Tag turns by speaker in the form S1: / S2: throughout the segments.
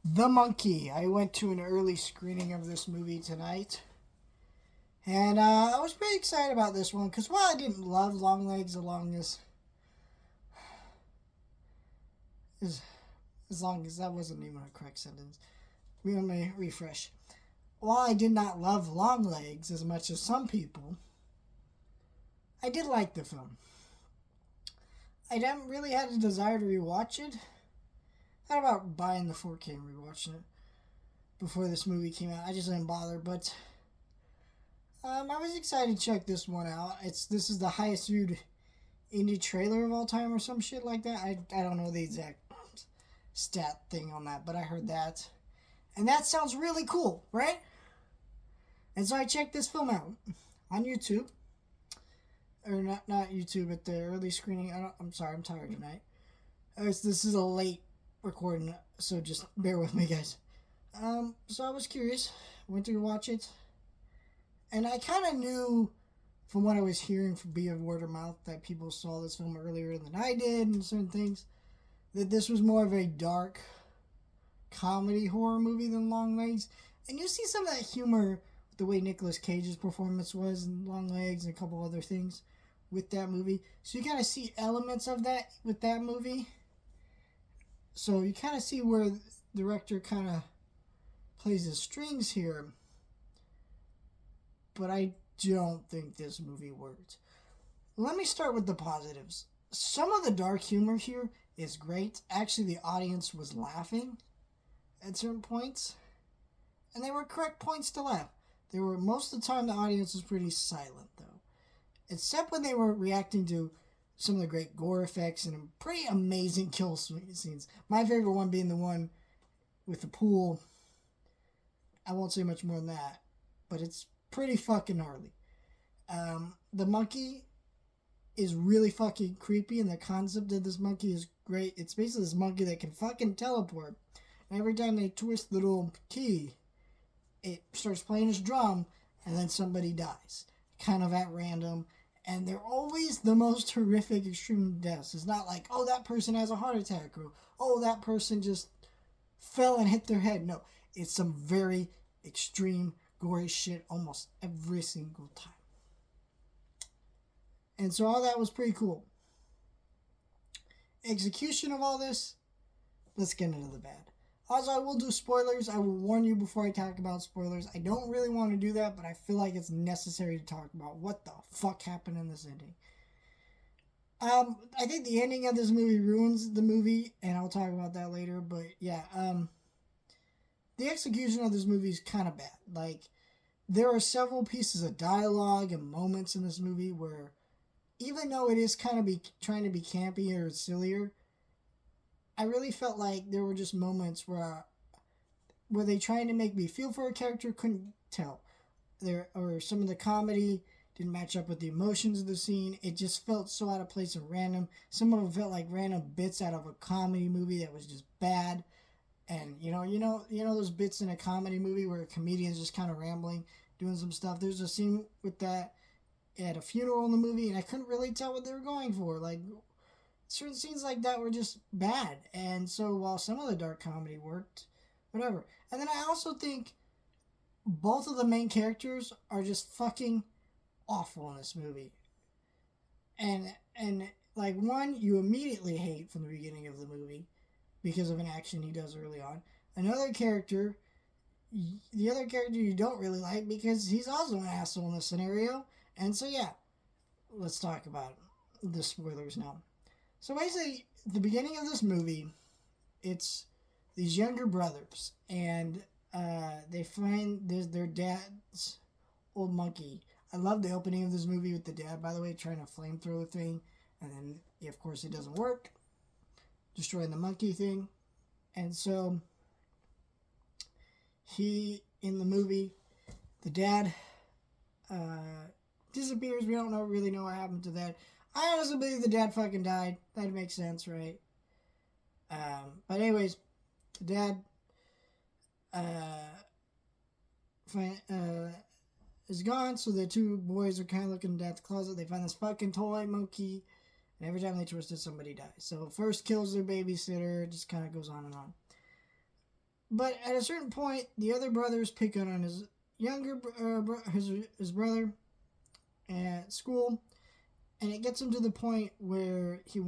S1: The Monkey. I went to an early screening of this movie tonight. And I was pretty excited about this one because while I didn't love Longlegs along this, as, as long as that wasn't even a correct sentence, let me refresh. While I did not love Longlegs as much as some people, I did like the film. I didn't really had a desire to rewatch it. I thought about buying the 4K and rewatching it before this movie came out. I just didn't bother, but I was excited to check this one out. This is the highest viewed indie trailer of all time or some shit like that. I don't know the exact stat thing on that, but I heard that. And that sounds really cool, right? And so I checked this film out on YouTube. Or not YouTube, at the early screening. I'm sorry, I'm tired tonight. This is a late recording, so just bear with me, guys. So I was curious, went to watch it, and I kind of knew from what I was hearing from via word of mouth that people saw this film earlier than I did and certain things, that this was more of a dark comedy horror movie than Longlegs. And you see some of that humor, the way Nicolas Cage's performance was in Longlegs and a couple other things with that movie. So you kind of see elements of that with that movie. So you kind of see where the director kind of plays his strings here. But I don't think this movie worked. Let me start with the positives. Some of the dark humor here is great. Actually, the audience was laughing at certain points. And they were correct points to laugh. They were, most of the time, the audience was pretty silent, though. Except when they were reacting to some of the great gore effects and pretty amazing kill scenes. My favorite one being the one with the pool. I won't say much more than that, but it's pretty fucking gnarly. The monkey is really fucking creepy, and the concept of this monkey is great. It's basically this monkey that can fucking teleport. And every time they twist the little key, it starts playing his drum, and then somebody dies. Kind of at random. And they're always the most horrific, extreme deaths. It's not like, oh, that person has a heart attack, or, oh, that person just fell and hit their head. No, it's some very extreme, gory shit almost every single time. And so all that was pretty cool. Execution of all this, let's get into the bad. Also, I will do spoilers. I will warn you before I talk about spoilers. I don't really want to do that, but I feel like it's necessary to talk about what the fuck happened in this ending. I think the ending of this movie ruins the movie, and I'll talk about that later. But yeah, the execution of this movie is kind of bad. Like, there are several pieces of dialogue and moments in this movie where, even though it is kind of trying to be campy or sillier, I really felt like there were just moments where they trying to make me feel for a character, couldn't tell. Or some of the comedy didn't match up with the emotions of the scene. It just felt so out of place and random. Some of it felt like random bits out of a comedy movie that was just bad. And you know those bits in a comedy movie where a comedian's just kind of rambling, doing some stuff. There's a scene with that at a funeral in the movie, and I couldn't really tell what they were going for. Like, certain scenes like that were just bad. And so while some of the dark comedy worked, whatever. And then I also think both of the main characters are just fucking awful in this movie. And like, one you immediately hate from the beginning of the movie because of an action he does early on. The other character you don't really like because he's also an asshole in this scenario. And so yeah, let's talk about the spoilers now. So basically, the beginning of this movie, it's these younger brothers, and they find their dad's old monkey. I love the opening of this movie with the dad, by the way, trying to flamethrower the thing, and then, of course, it doesn't work, destroying the monkey thing. And so, in the movie, the dad disappears. We don't really know what happened to that. I honestly believe the dad fucking died. That makes sense, right? But anyways, the dad is gone, so the two boys are kind of looking at the closet. They find this fucking toy monkey, and every time they twist it, somebody dies. So first kills their babysitter, just kind of goes on and on. But at a certain point, the other brothers pick on his younger his brother at school, and it gets him to the point where he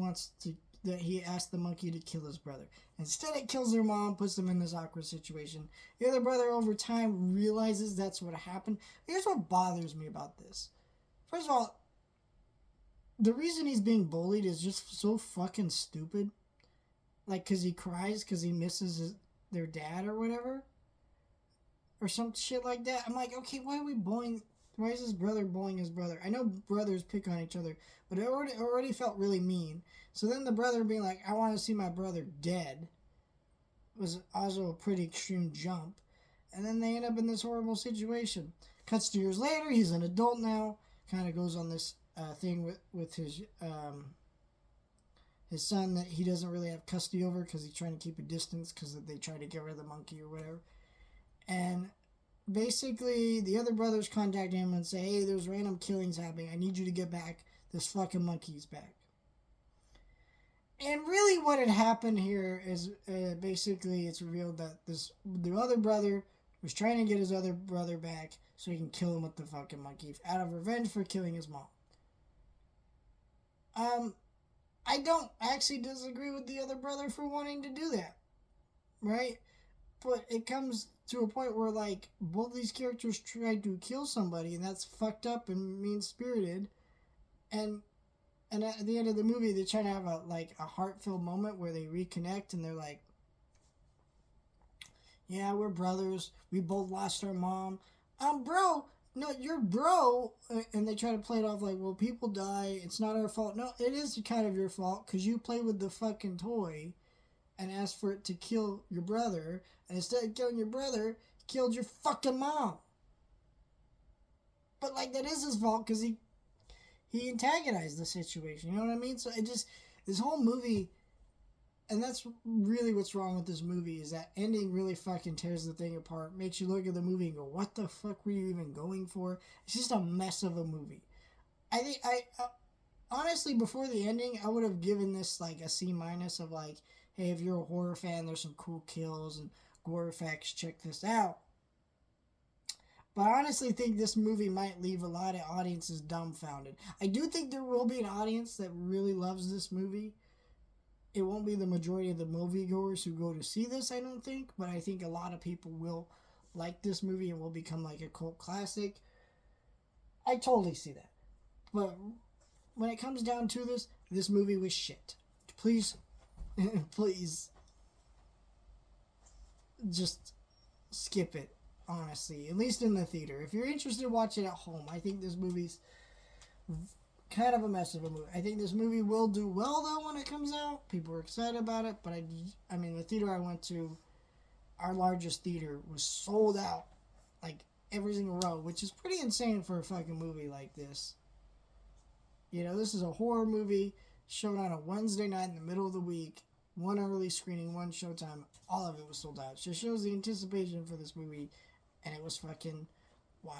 S1: asks the monkey to kill his brother. Instead, it kills their mom, puts them in this awkward situation. The other brother, over time, realizes that's what happened. Here's what bothers me about this. First of all, the reason he's being bullied is just so fucking stupid. Like, because he cries because he misses their dad or whatever. Or some shit like that. I'm like, okay, why are we bullying? Why is his brother bullying his brother? I know brothers pick on each other, but it already felt really mean. So then the brother being like, I want to see my brother dead, was also a pretty extreme jump. And then they end up in this horrible situation. Cuts to years later, he's an adult now. Kind of goes on this thing with his son that he doesn't really have custody over because he's trying to keep a distance because they try to get rid of the monkey or whatever. And basically, the other brothers contact him and say, hey, there's random killings happening. I need you to get back. This fucking monkey's back. And really what had happened here is basically it's revealed that the other brother was trying to get his other brother back so he can kill him with the fucking monkey out of revenge for killing his mom. I don't actually disagree with the other brother for wanting to do that. Right? But it comes to a point where, like, both these characters tried to kill somebody, and that's fucked up and mean-spirited. And at the end of the movie, they try to have a heart-filled moment where they reconnect, and they're like, yeah, we're brothers. We both lost our mom. Bro, no, you're bro. And they try to play it off like, well, people die. It's not our fault. No, it is kind of your fault because you played with the fucking toy and asked for it to kill your brother. And instead of killing your brother, he killed your fucking mom. But, like, that is his fault because he antagonized the situation. You know what I mean? So this whole movie, and that's really what's wrong with this movie, is that ending really fucking tears the thing apart. Makes you look at the movie and go, what the fuck were you even going for? It's just a mess of a movie. I think, honestly, before the ending, I would have given this, like, a C- of, like, hey, if you're a horror fan, there's some cool kills and gore effects, check this out. But I honestly think this movie might leave a lot of audiences dumbfounded. I do think there will be an audience that really loves this movie. It won't be the majority of the moviegoers who go to see this, I don't think. But I think a lot of people will like this movie and will become like a cult classic. I totally see that. But when it comes down to this movie was shit. Please, please, just skip it. Honestly, at least in the theater. If you're interested, watch it at home. I think this movie's kind of a mess of a movie. I think this movie will do well, though, when it comes out. People are excited about it, but I mean, the theater I went to, our largest theater, was sold out, like, every single row, which is pretty insane for a fucking movie like this. You know, this is a horror movie shown on a Wednesday night in the middle of the week. One early screening, one showtime. All of it was sold out. It just shows the anticipation for this movie, and it was fucking wild.